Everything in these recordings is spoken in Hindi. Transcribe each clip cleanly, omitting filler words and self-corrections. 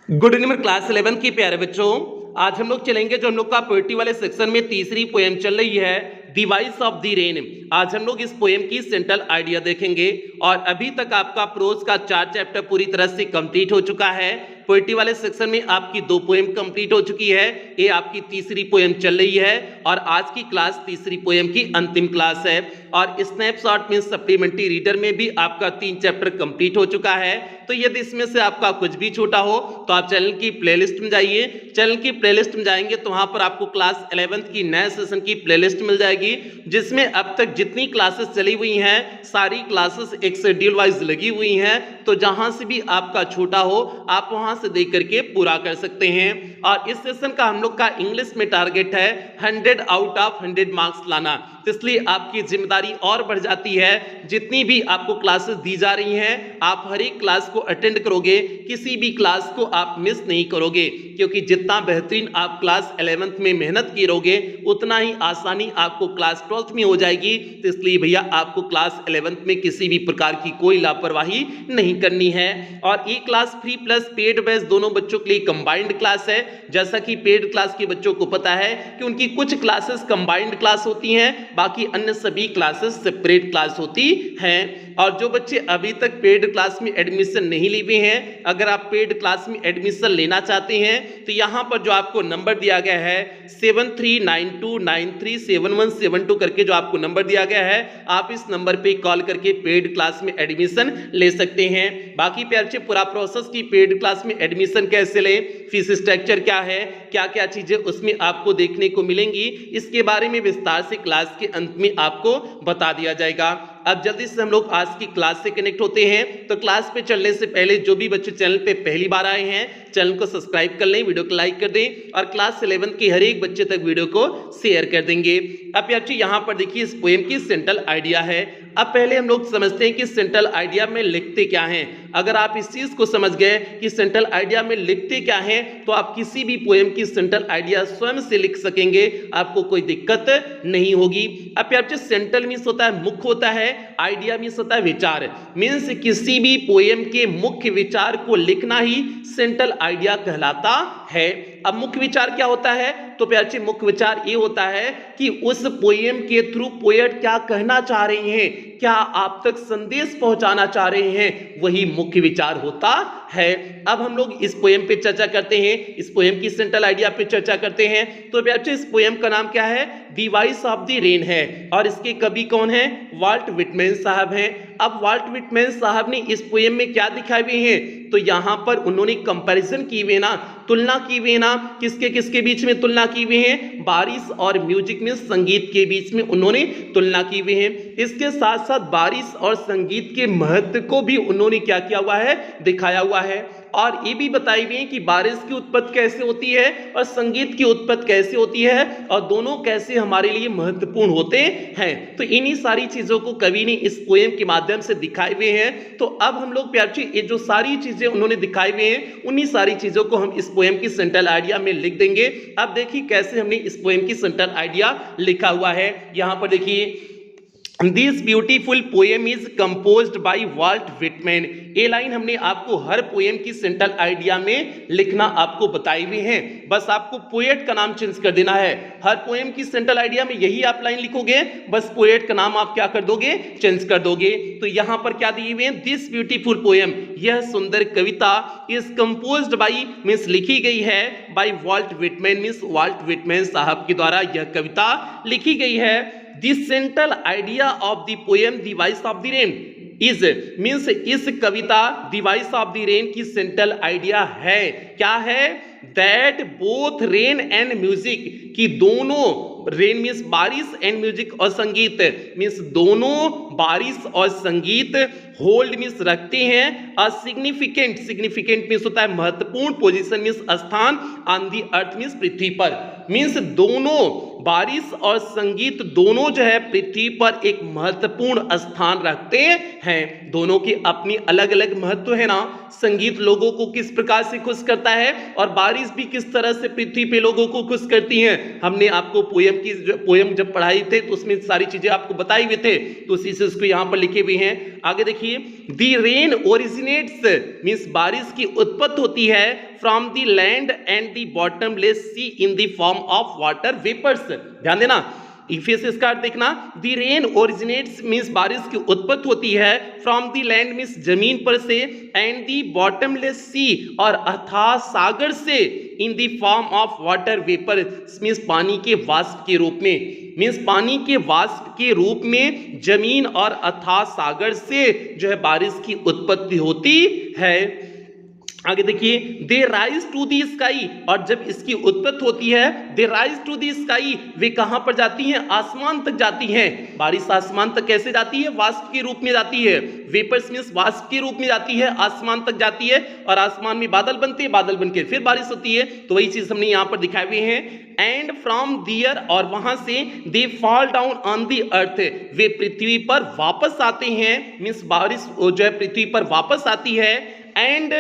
गुड इवनिंग क्लास 11 की प्यारे बच्चों। आज हम लोग चलेंगे जो हम लोग का पोएट्री वाले सेक्शन में तीसरी पोएम चल रही है the voice of the rain. आज हम लोग इस पोएम की सेंट्रल आइडिया देखेंगे और अभी तक आपका प्रोज का 4 चैप्टर पूरी तरह से कंप्लीट हो चुका है। पोएट्री वाले सेक्शन में आपकी 2 पोएम कंप्लीट हो चुकी है, ये आपकी तीसरी पोएम चल रही है और आज की क्लास तीसरी पोएम की अंतिम क्लास है। और स्नैपशॉट में सप्लीमेंट्री रीडर में भी आपका 3 चैप्टर कंप्लीट हो चुका है। तो यदि इसमें से आपका कुछ भी छूटा हो तो आप चैनल की प्लेलिस्ट में जाइए। चैनल की प्लेलिस्ट में जाएंगे तो वहां पर आपको क्लास 11th की नए सेशन की प्लेलिस्ट मिल जाएगी, जिसमें अब तक जितनी क्लासेस चली हुई हैं सारी क्लासेस एक शेड्यूल वाइज लगी हुई हैं। तो जहां से भी आपका छूटा हो आप वहां से देख करके पूरा कर सकते हैं। और इस सेशन का हम लोग का इंग्लिश में टारगेट है 100 आउट ऑफ 100 मार्क्स लाना, इसलिए आपकी जिम्मेदारी और बढ़ जाती है। जितनी भी आपको क्लासेस दी जा रही हैं आप हर एक क्लास को अटेंड करोगे, किसी भी क्लास को आप मिस नहीं करोगे, क्योंकि जितना बेहतरीन आप क्लास 11th में मेहनत करोगे उतना ही आसानी आपको क्लास 12th में हो जाएगी। तो इसलिए भैया आपको क्लास 11th में किसी भी प्रकार की कोई लापरवाही नहीं करनी है। और ये class free plus paid batch दोनों बच्चों के लिए कंबाइंड क्लास है। जैसा कि पेड क्लास के बच्चों को पता है कि उनकी कुछ क्लासेस कंबाइंड क्लास होती हैं, बाकी अन्य सभी क्लासेस सेपरेट क्लास होती हैं। और जो बच्चे अभी तक पेड क्लास में एडमिशन नहीं लिए हुए हैं, अगर आप पेड क्लास में एडमिशन लेना चाहते हैं तो यहाँ पर जो आपको नंबर दिया गया है 7392937172 करके जो आपको नंबर दिया गया है, आप इस नंबर पे कॉल करके पेड क्लास में एडमिशन ले सकते हैं। बाकी प्यारे पूरा प्रोसेस की पेड क्लास में एडमिशन कैसे लें, फीस स्ट्रक्चर क्या है, क्या क्या चीजें उसमें आपको देखने को मिलेंगी, इसके बारे में विस्तार से क्लास के अंत में आपको बता दिया जाएगा। अब जल्दी से हम लोग आज की क्लास से कनेक्ट होते हैं। तो क्लास पे चलने से पहले जो भी बच्चे चैनल पे पहली बार आए हैं चैनल को सब्सक्राइब कर लें, वीडियो को लाइक कर दें और क्लास 11 के हर एक बच्चे तक वीडियो को शेयर कर देंगे। अब यार यहाँ पर देखिए इस पोएम की सेंट्रल आइडिया है। अब पहले हम लोग समझते हैं कि सेंट्रल आइडिया में लिखते क्या हैं। अगर आप इस चीज को समझ गए कि सेंट्रल आइडिया में लिखते क्या हैं तो आप किसी भी पोएम की सेंट्रल आइडिया स्वयं से लिख सकेंगे, आपको कोई दिक्कत नहीं होगी। अब यार सेंट्रल मीन्स होता है मुख्य होता है, आइडिया मीन्स होता है विचार। मीन्स किसी भी पोएम के मुख्य विचार को लिखना ही सेंट्रल आइडिया कहलाता है। अब मुख्य विचार क्या होता है, तो प्यारे मुख्य विचार ये होता है कि उस पोएम के थ्रू पोएट क्या कहना चाह रहे हैं, क्या आप तक संदेश पहुंचाना चाह रहे हैं, वही मुख्य विचार होता है। अब हम लोग इस पोएम पे चर्चा करते हैं, इस पोएम की सेंट्रल आइडिया पे चर्चा करते हैं। तो प्यारे इस पोएम का नाम क्या है, the voice of the rain है और इसके कवि कौन है, वाल्ट व्हिटमैन साहब हैं। अब वाल्ट व्हिटमैन साहब ने इस पोएम में क्या दिखाए हुए हैं, तो यहां पर उन्होंने कंपैरिजन की हुए ना, तुलना की हुई ना, किसके किसके बीच में तुलना की हुई है, बारिश और म्यूजिक में संगीत के बीच में उन्होंने तुलना की हुई है। इसके साथ साथ बारिश और संगीत के महत्व को भी उन्होंने क्या किया हुआ है, दिखाया हुआ है। और ये भी बताई हुई है कि बारिश की उत्पत्ति कैसे होती है और संगीत की उत्पत्ति कैसे होती है और दोनों कैसे हमारे लिए महत्वपूर्ण होते हैं। तो इन्हीं सारी चीजों को कवि ने इस पोएम के माध्यम से दिखाए हुए हैं। तो अब हम लोग प्यारे ये जो सारी चीजें उन्होंने दिखाई हुए हैं उन्हीं सारी चीजों को हम इस पोएम की सेंट्रल आइडिया में लिख देंगे। अब देखिए कैसे हमने इस पोएम की सेंट्रल आइडिया लिखा हुआ है। यहां पर देखिए, this beautiful poem is composed by Walt Whitman. ये लाइन हमने आपको हर पोएम की सेंट्रल आइडिया में लिखना आपको बताई हुई है, बस आपको पोएट का नाम चेंज कर देना है। हर पोएम की सेंट्रल आइडिया में यही आप लाइन लिखोगे, बस पोएट का नाम आप क्या कर दोगे, चेंज कर दोगे। तो यहां पर क्या दिए हुए हैं, दिस ब्यूटीफुल पोएम, यह सुंदर कविता, इज कंपोज्ड बाय मींस लिखी गई है, by Walt Whitman means Walt Whitman साहब के द्वारा यह कविता लिखी गई है। The central idea of the poem The Voice of the Rain is means इस कविता The Voice of the Rain की सेंट्रल आइडिया है, क्या है, that both rain and music, कि दोनों, रेन मीन्स बारिश एंड म्यूजिक और संगीत मीन्स दोनों बारिश और संगीत होल्ड मीन्स रखते हैं अ सिग्निफिकेंट, सिग्निफिकेंट मीन्स होता है महत्वपूर्ण, पोजीशन मीन्स स्थान, ऑन दी अर्थ मीन्स पृथ्वी पर, मीन्स दोनों बारिश और संगीत दोनों जो है पृथ्वी पर एक महत्वपूर्ण स्थान रखते हैं। दोनों की अपनी अलग अलग महत्व है ना। संगीत लोगों को किस प्रकार से खुश करता है और बारिश भी किस तरह से पृथ्वी पे लोगों को खुश करती है। हमने आपको पोएम जब पढ़ाई थे तो उसमें सारी चीजें आपको बताई हुए थे, तो उसी से उसको यहाँ पर लिखे हुए हैं। आगे देखिए, दी रेन ओरिजिनेट्स मीन्स बारिश की उत्पत्ति होती है from the land and the bottomless sea in the form of water vapours. ध्यान देना, इफेसिस का अर्थ देखना, द रेन ओरिजिनेट्स मींस बारिश की उत्पत्ति होती है, फ्रॉम द लैंड मींस जमीन पर से, एंड द बॉटमलेस सी और अथाह सागर से, इन the form of water vapour means पानी के वाष्प के रूप में, मींस पानी के वाष्प के रूप में जमीन और अथाह सागर से जो है बारिश की उत्पत्ति होती है। आगे देखिए, they rise to the sky, और जब इसकी उत्पत्ति होती है they rise to the sky, वे कहां पर जाती हैं, आसमान तक जाती हैं। बारिश आसमान तक कैसे जाती है, वाष्प के रूप में जाती है, वेपर्स मींस वाष्प के रूप में जाती है, आसमान तक जाती है, और आसमान में बादल बनते हैं, बादल बनकर फिर बारिश होती है। तो वही चीज हमने यहां पर दिखाए हुए हैं। एंड फ्रॉम दियर, और वहां से, they fall down on the earth, वे पृथ्वी पर वापस आते हैं, मींस बारिश जो है पृथ्वी पर वापस आती है। And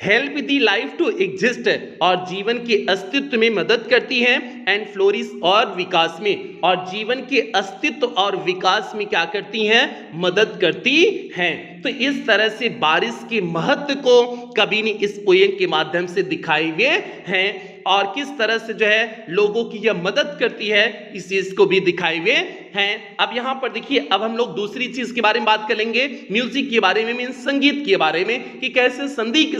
help the life to exist, और जीवन के अस्तित्व में मदद करती हैं, एंड फ्लोरिश और विकास में, और जीवन के अस्तित्व और विकास में क्या करती हैं, मदद करती हैं। तो इस तरह से बारिश के महत्व को कवि ने इस पोएम के माध्यम से दिखाए हुए हैं, और किस तरह से जो है लोगों की यह मदद करती है इस चीज को भी दिखाए हुए हैं। अब यहां पर देखिए, अब हम लोग दूसरी चीज के बारे में बात करेंगे, म्यूजिक के बारे में, मींस संगीत के बारे में, कि कैसे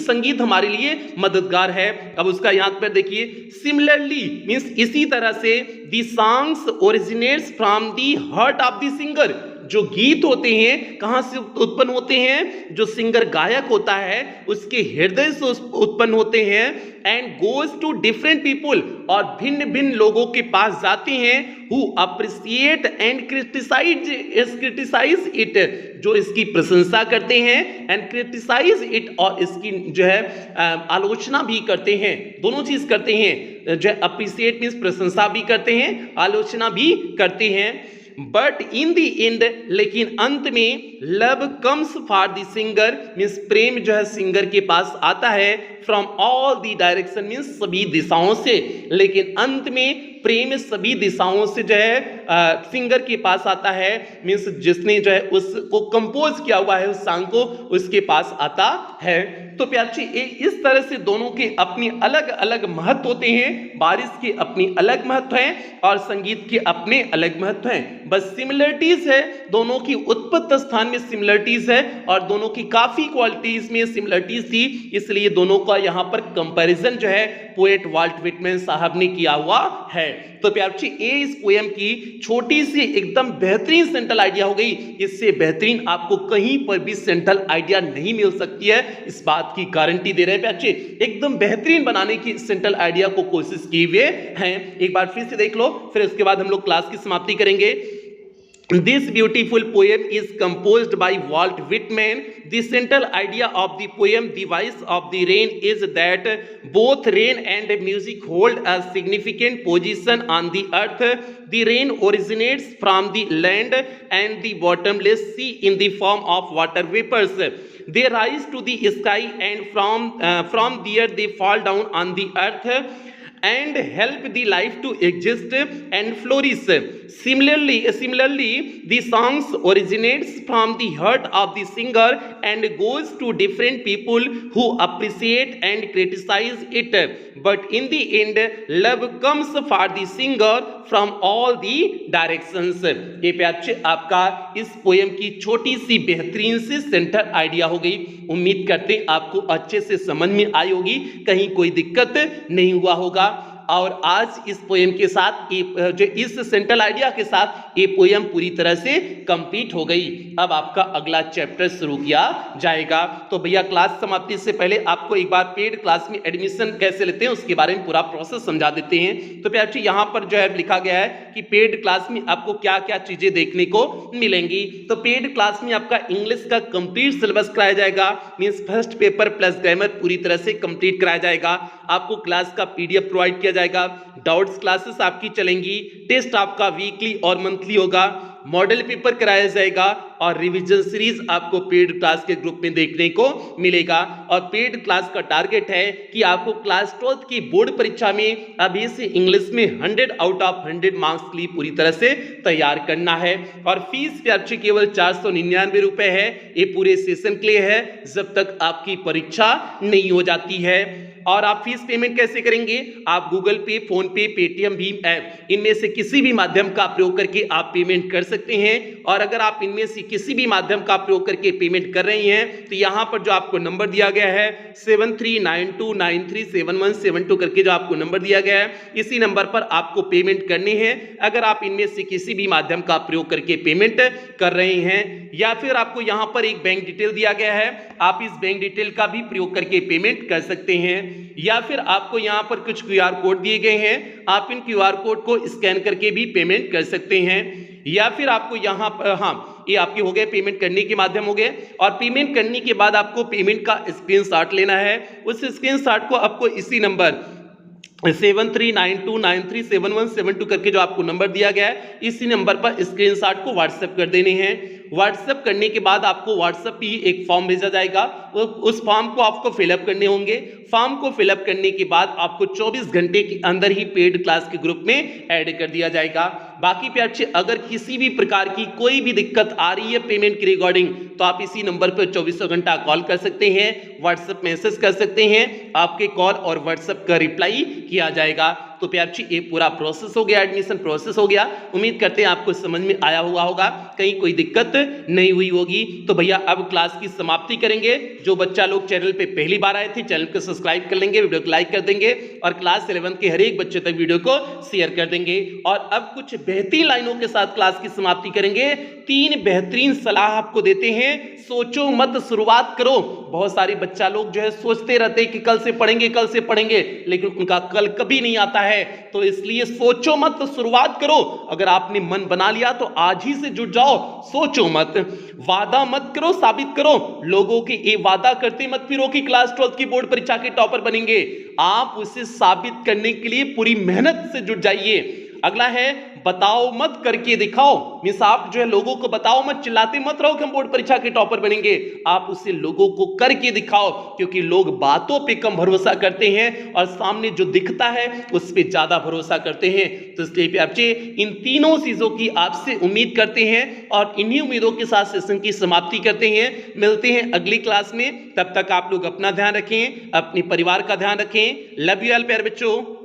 संगीत हमारे लिए मददगार है। अब उसका यहां पर देखिए, सिमिलरली मींस इसी तरह से, the songs originates from the heart of the singer, जो गीत होते हैं कहां से उत्पन्न होते हैं, जो सिंगर गायक होता है उसके हृदय से उत्पन्न होते हैं, and goes to different people, और भिन्न भिन्न लोगों के पास जाते हैं, who appreciate and criticise it, जो इसकी प्रशंसा करते हैं, एंड क्रिटिसाइज इट, और इसकी जो है आलोचना भी करते हैं, दोनों चीज करते हैं, जो अप्रिशिएट मींस प्रशंसा भी करते हैं, आलोचना भी करते हैं। बट इन द एंड, लेकिन अंत में, love comes for the singer means प्रेम जो है सिंगर के पास आता है, from all the direction means सभी दिशाओं से, लेकिन अंत में प्रेम सभी दिशाओं से जो है सिंगर के पास आता है, मीन्स जिसने जो है उसको कंपोज किया हुआ है उस सॉन्ग को, उसके पास आता है। तो प्यारे इस तरह से दोनों के अपनी अलग अलग महत्व होते हैं, बारिश के अपनी अलग महत्व हैं और संगीत के अपने अलग महत्व हैं, बस सिमिलरिटीज है, दोनों की उत्पत्ति स्थान में सिमिलरिटीज है, और दोनों की काफी क्वालिटीज में सिमिलरिटीज थी, इसलिए दोनों का यहाँ पर कंपैरिजन जो है पोएट वाल्ट व्हिटमैन साहब ने किया हुआ है। तो प्यारे ये इस पोएम की छोटी सी एकदम बेहतरीन सेंट्रल आइडिया हो गई, इससे बेहतरीन आपको कहीं पर भी सेंट्रल आइडिया नहीं मिल सकती है, इस बात की गारंटी दे रहे हैं प्यारे, एकदम बेहतरीन बनाने की सेंट्रल आइडिया को कोशिश की हुए हैं। एक बार फिर से देख लो, फिर उसके बाद हम लोग क्लास की समाप्ति करेंगे। This beautiful poem is composed by Walt Whitman. The central idea of the poem, The Voice of the Rain, is that both rain and music hold a significant position on the earth. The rain originates from the land and the bottomless sea in the form of water vapors. They rise to the sky, and from there they fall down on the earth and help the life to exist and flourish. Similarly, the songs originates from the heart of the singer and goes to different people who appreciate and criticize it. But in the end, love comes for the singer from all the directions. ये प्यारे आपका इस पोएम की छोटी सी बेहतरीन सी सेंटर आइडिया हो गई। उम्मीद करते हैं आपको अच्छे से समझ में आई होगी, कहीं कोई दिक्कत नहीं हुआ होगा। और आज इस पोएम के साथ जो इस सेंट्रल आइडिया के साथ ये पोएम पूरी तरह से कंप्लीट हो गई। अब आपका अगला चैप्टर शुरू किया जाएगा। तो भैया क्लास समाप्ति से पहले आपको एक बार पेड क्लास में एडमिशन कैसे लेते हैं उसके बारे में पूरा प्रोसेस समझा देते हैं। तो प्यारे यहाँ पर जो है लिखा गया है कि पेड क्लास में आपको क्या क्या चीजें देखने को मिलेंगी। तो पेड क्लास में आपका इंग्लिश का कंप्लीट सिलेबस कराया जाएगा, means first paper plus grammar पूरी तरह से कंप्लीट कराया जाएगा। आपको क्लास का पीडीएफ प्रोवाइड किया जाएगा, डाउट्स क्लासेस आपकी चलेंगी, टेस्ट आपका वीकली और मंथली होगा, मॉडल पेपर कराया जाएगा और रिवीजन सीरीज आपको पेड क्लास के ग्रुप में देखने को मिलेगा। और पेड क्लास का टारगेट है कि आपको क्लास 12 की बोर्ड परीक्षा में अभी से इंग्लिश में 100 आउट ऑफ 100 मार्क्स के लिए पूरी तरह से तैयार करना है। और फीस प्यारे केवल 499 रुपए है, ये पूरे सेशन के लिए है जब तक आपकी परीक्षा नहीं हो जाती है। और आप फीस पेमेंट कैसे करेंगे? आप गूगल पे, फोन पे, पेटीएम, भीम ऐप इनमें से किसी भी माध्यम का प्रयोग करके आप पेमेंट कर सकते हैं। और अगर आप इनमें से किसी भी माध्यम का प्रयोग करके पेमेंट कर रहे हैं तो यहां पर जो आपको नंबर दिया गया है 7392937172 करके जो आपको नंबर दिया गया है, इसी नंबर पर आपको पेमेंट करनी है अगर आप इनमें से किसी भी माध्यम का प्रयोग करके पेमेंट कर रहे हैं। या फिर आपको यहां पर एक बैंक डिटेल दिया गया है, आप इस बैंक डिटेल का भी प्रयोग करके पेमेंट कर सकते हैं। या फिर आपको यहां पर कुछ क्यूआर कोड दिए गए हैं, आप इन क्यूआर कोड को स्कैन करके भी पेमेंट कर सकते हैं। या फिर आपको यहां पर ये आपके हो गए पेमेंट करने के माध्यम हो गए। और पेमेंट करने के बाद आपको पेमेंट का स्क्रीनशॉट लेना है। उस स्क्रीनशॉट को आपको इसी नंबर 7392937172 करके जो आपको नंबर दिया गया है, इसी नंबर पर स्क्रीनशॉट को व्हाट्सएप कर देने हैं। व्हाट्सएप करने के बाद आपको व्हाट्सएप पे एक फॉर्म भेजा जाएगा, उस फॉर्म को आपको फिलअप करने होंगे। फॉर्म को फिलअप करने के बाद आपको 24 घंटे के अंदर ही पेड क्लास के ग्रुप में ऐड कर दिया जाएगा। बाकी पे अच्छे अगर किसी भी प्रकार की कोई भी दिक्कत आ रही है पेमेंट के रिगार्डिंग तो आप इसी नंबर पर 24 घंटा कॉल कर सकते हैं, व्हाट्सएप मैसेज कर सकते हैं, आपके कॉल और व्हाट्सएप का रिप्लाई किया जाएगा। तो प्यार जी ये पूरा प्रोसेस हो गया, एडमिशन प्रोसेस हो गया। उम्मीद करते हैं आपको समझ में आया हुआ होगा, कहीं कोई दिक्कत नहीं हुई होगी। तो भैया अब क्लास की समाप्ति करेंगे। जो बच्चा लोग चैनल पे पहली बार आए थे चैनल को सब्सक्राइब कर लेंगे, वीडियो को लाइक कर देंगे और क्लास 11 के हर एक बच्चे तक वीडियो को शेयर कर देंगे। और अब कुछ बेहतरीन लाइनों के साथ क्लास की समाप्ति करेंगे। 3 बेहतरीन सलाह आपको देते हैं, सोचो मत, शुरुआत करो। बहुत सारे बच्चा लोग जो है सोचते रहते हैं कि कल से पढ़ेंगे कल से पढ़ेंगे, लेकिन उनका कल कभी नहीं आता है। तो इसलिए सोचो मत, शुरुआत करो। अगर आपने मन बना लिया तो आज ही से जुट जाओ। सोचो मत, वादा मत करो, साबित करो। लोगों के ये वादा करते मत फिरो कि क्लास 12 की बोर्ड परीक्षा के टॉपर बनेंगे। आप उसे साबित करने के लिए पूरी मेहनत से जुट जाइए। अगला है बताओ मत, करके दिखाओ। मींस आप जो है लोगों को बताओ मत, चिल्लाते मत रहो कि हम बोर्ड परीक्षा के टॉपर बनेंगे। आप उसे लोगों को करके दिखाओ, क्योंकि लोग बातों पे कम भरोसा करते हैं और सामने जो दिखता है उस पे ज्यादा भरोसा करते हैं। तो इसलिए आपसे इन तीनों चीजों की आपसे उम्मीद करते हैं और इन्हीं उम्मीदों के साथ सेशन की समाप्ति करते हैं। मिलते हैं अगली क्लास में, तब तक आप लोग अपना ध्यान रखें, अपने परिवार का ध्यान रखें। लव यू ऑल प्यारे बच्चों।